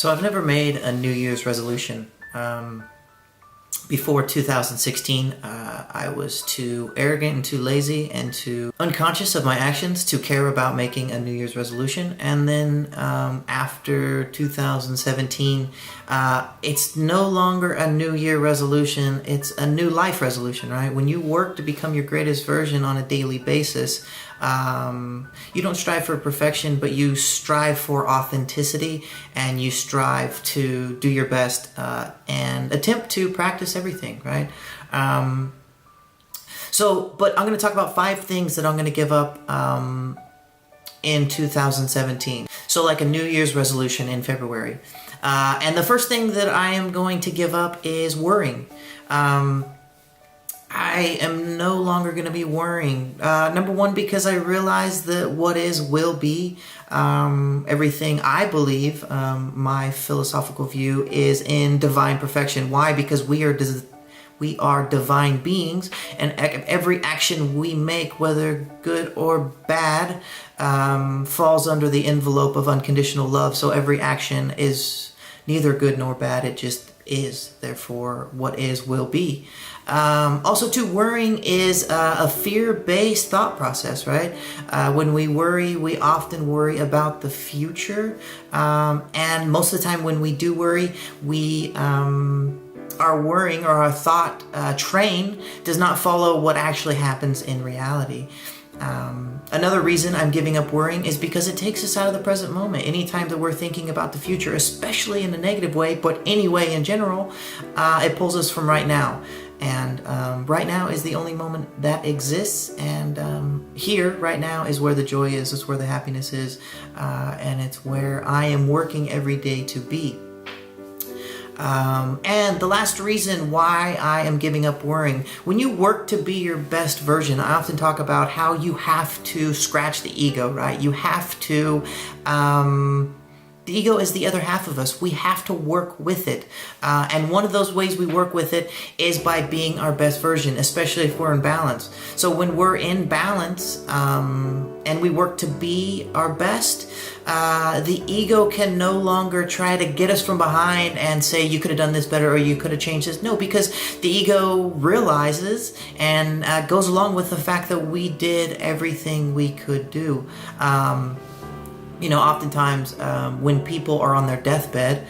So I've never made a New Year's resolution. Before 2016, I was too arrogant and too lazy and too unconscious of my actions to care about making a New Year's resolution. And then after 2017, it's no longer a New Year resolution, it's a new life resolution, right? When you work to become your greatest version on a daily basis, you don't strive for perfection, but you strive for authenticity, and you strive to do your best and attempt to practice everything, right? But I'm going to talk about 5 things that I'm going to give up in 2017. So like a New Year's resolution in February. And the first thing that I am going to give up is worrying. I am no longer going to be worrying. Number one, because I realize that what is will be. Everything I believe, my philosophical view, is in divine perfection. Why? Because we are divine beings, and every action we make, whether good or bad, falls under the envelope of unconditional love. So every action is neither good nor bad. It just is. Therefore, what is will be. Also, too, worrying is a fear-based thought process, right? When we worry, we often worry about the future. And most of the time when we do worry, we are worrying, or our thought train does not follow what actually happens in reality. Another reason I'm giving up worrying is because it takes us out of the present moment. Anytime that we're thinking about the future, especially in a negative way, but anyway in general, it pulls us from right now. And right now is the only moment that exists, and here, right now, is where the joy is, it's where the happiness is, and it's where I am working every day to be. And the last reason why I am giving up worrying, when you work to be your best version, I often talk about how you have to scratch the ego, right? You have to, the ego is the other half of us. We have to work with it. And one of those ways we work with it is by being our best version, especially if we're in balance. So when we're in balance, and we work to be our best, the ego can no longer try to get us from behind and say, you could have done this better, or you could have changed this. No, because the ego realizes and goes along with the fact that we did everything we could do. Oftentimes when people are on their deathbed,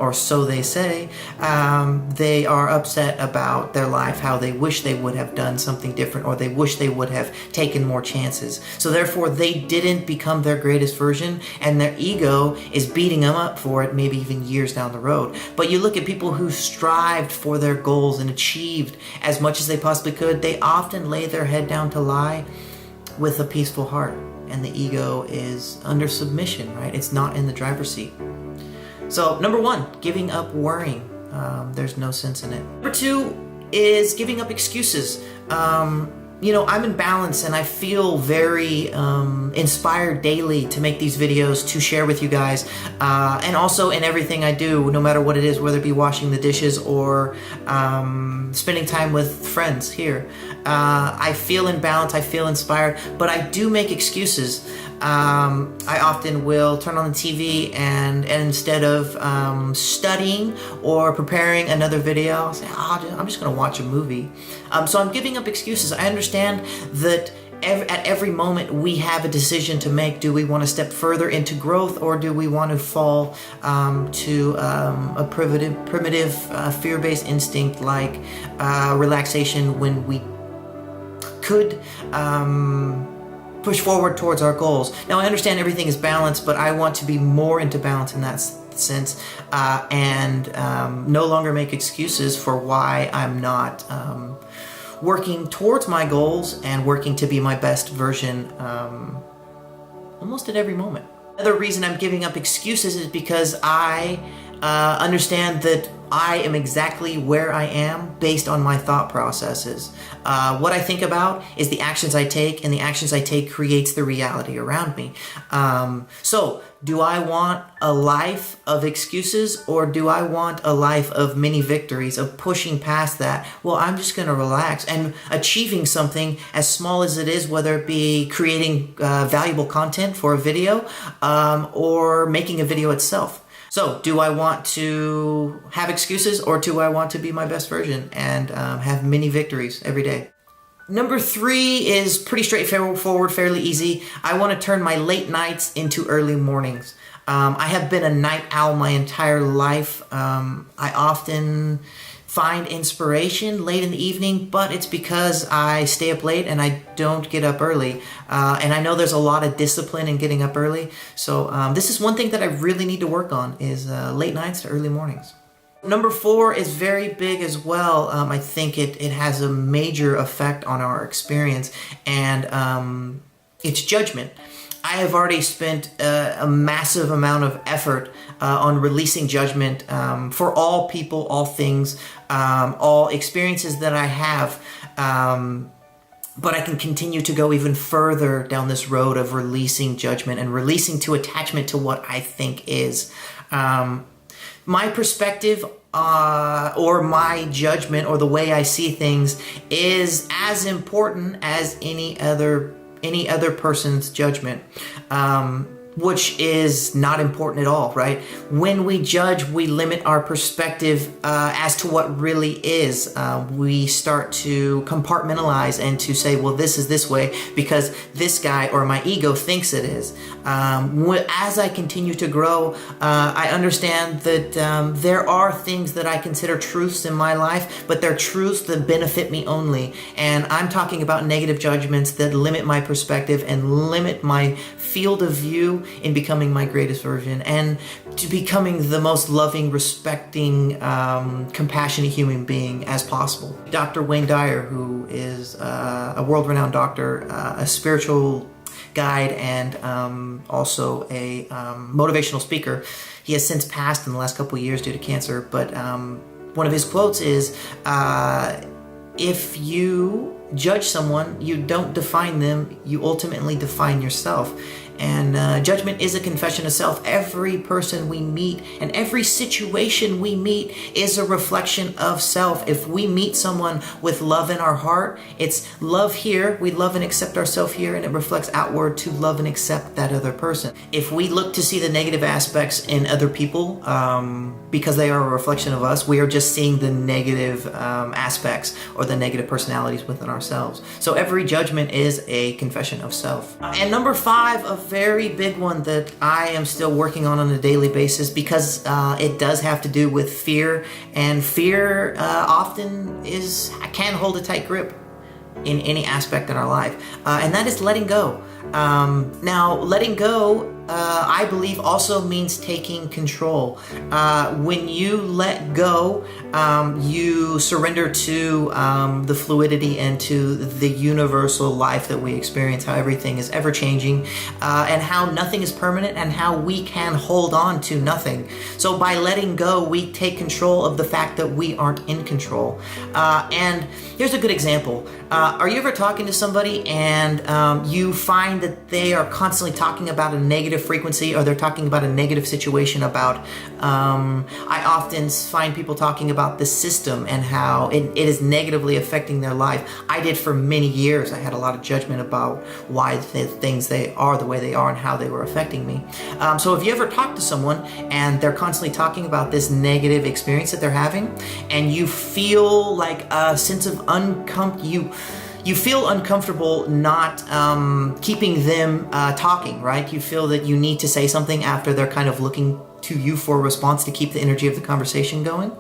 or so they say, they are upset about their life, how they wish they would have done something different, or they wish they would have taken more chances. So therefore, they didn't become their greatest version, and their ego is beating them up for it, maybe even years down the road. But you look at people who strived for their goals and achieved as much as they possibly could, they often lay their head down to lie with a peaceful heart. And the ego is under submission, right? It's not in the driver's seat. So number one, giving up worrying. There's no sense in it. Number 2 is giving up excuses. I'm in balance, and I feel very inspired daily to make these videos, to share with you guys, and also in everything I do, no matter what it is, whether it be washing the dishes or spending time with friends here. I feel in balance, I feel inspired, but I do make excuses. I often will turn on the TV and instead of studying or preparing another video, I'll say, I'm just going to watch a movie. So I'm giving up excuses. I understand that at every moment we have a decision to make. Do we want to step further into growth, or do we want to fall to a primitive fear-based instinct like relaxation when we could push forward towards our goals? Now, I understand everything is balanced, but I want to be more into balance in that sense, and no longer make excuses for why I'm not working towards my goals and working to be my best version almost at every moment. Another reason I'm giving up excuses is because I understand that I am exactly where I am based on my thought processes. What I think about is the actions I take, and the actions I take creates the reality around me. So, do I want a life of excuses, or do I want a life of many victories, of pushing past that? Well, I'm just going to relax and achieving something as small as it is, whether it be creating valuable content for a video or making a video itself. So, do I want to have excuses, or do I want to be my best version and have many victories every day? Number 3 is pretty straightforward, fairly easy. I want to turn my late nights into early mornings. I have been a night owl my entire life. I often find inspiration late in the evening, but it's because I stay up late and I don't get up early. And I know there's a lot of discipline in getting up early. So this is one thing that I really need to work on, is late nights to early mornings. Number 4 is very big as well. I think it has a major effect on our experience, and it's judgment. I have already spent a massive amount of effort on releasing judgment for all people, all things, all experiences that I have. But I can continue to go even further down this road of releasing judgment and releasing to attachment to what I think is. My perspective or my judgment or the way I see things is as important as any other person's judgment, which is not important at all, right? When we judge, we limit our perspective as to what really is. We start to compartmentalize and to say, well, this is this way because this guy or my ego thinks it is. As I continue to grow, I understand that there are things that I consider truths in my life, but they're truths that benefit me only. And I'm talking about negative judgments that limit my perspective and limit my field of view in becoming my greatest version and to becoming the most loving, respecting, compassionate human being as possible. Dr. Wayne Dyer, who is a world-renowned doctor, a spiritual guide, and also a motivational speaker. He has since passed in the last couple of years due to cancer, but one of his quotes is, if you judge someone, you don't define them, you ultimately define yourself. And judgment is a confession of self. Every person we meet and every situation we meet is a reflection of self. If we meet someone with love in our heart, it's love here, we love and accept ourselves here, and it reflects outward to love and accept that other person. If we look to see the negative aspects in other people because they are a reflection of us, we are just seeing the negative aspects or the negative personalities within ourselves. So every judgment is a confession of self. And number 5, a very big one that I am still working on a daily basis, because it does have to do with fear, and fear often can hold a tight grip in any aspect in our life, and that is letting go. Now, letting go, I believe, also means taking control. When you let go, you surrender to the fluidity and to the universal life that we experience, how everything is ever changing, and how nothing is permanent, and how we can hold on to nothing. So by letting go, we take control of the fact that we aren't in control. And here's a good example. Are you ever talking to somebody and you find that they are constantly talking about a negative frequency, or they're talking about a negative situation about, I often find people talking about the system and how it is negatively affecting their life. I did for many years. I had a lot of judgment about why they are the way they are and how they were affecting me. So if you ever talk to someone and they're constantly talking about this negative experience that they're having, and you feel like a sense of you feel uncomfortable not keeping them talking, right? You feel that you need to say something after they're kind of looking to you for a response to keep the energy of the conversation going.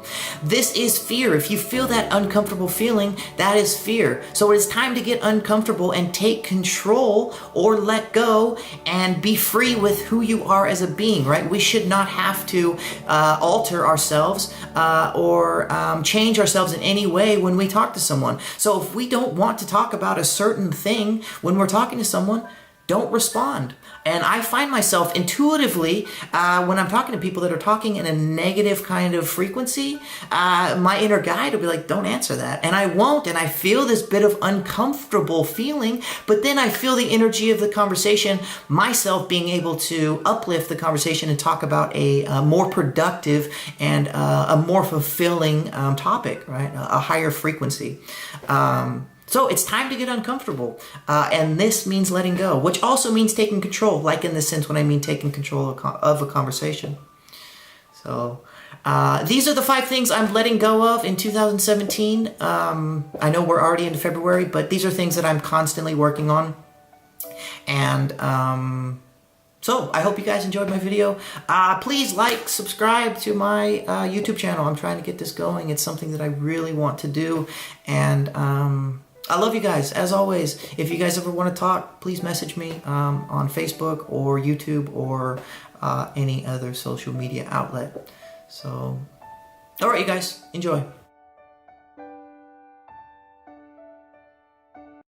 This is fear. If you feel that uncomfortable feeling, that is fear. So it is time to get uncomfortable and take control, or let go and be free with who you are as a being, right? We should not have to alter ourselves or change ourselves in any way when we talk to someone. So if we don't want to talk about a certain thing when we're talking to someone, don't respond. And I find myself intuitively, when I'm talking to people that are talking in a negative kind of frequency, my inner guide will be like, don't answer that. And I won't. And I feel this bit of uncomfortable feeling, but then I feel the energy of the conversation, myself being able to uplift the conversation and talk about a more productive and a more fulfilling topic, right? A higher frequency. So it's time to get uncomfortable. And this means letting go, which also means taking control, like in the sense when I mean taking control of a conversation. So these are the 5 things I'm letting go of in 2017. I know we're already into February, but these are things that I'm constantly working on. And so I hope you guys enjoyed my video. Please like, subscribe to my YouTube channel. I'm trying to get this going. It's something that I really want to do. And I love you guys. As always, if you guys ever want to talk, please message me on Facebook or YouTube or any other social media outlet. So, all right, you guys, enjoy.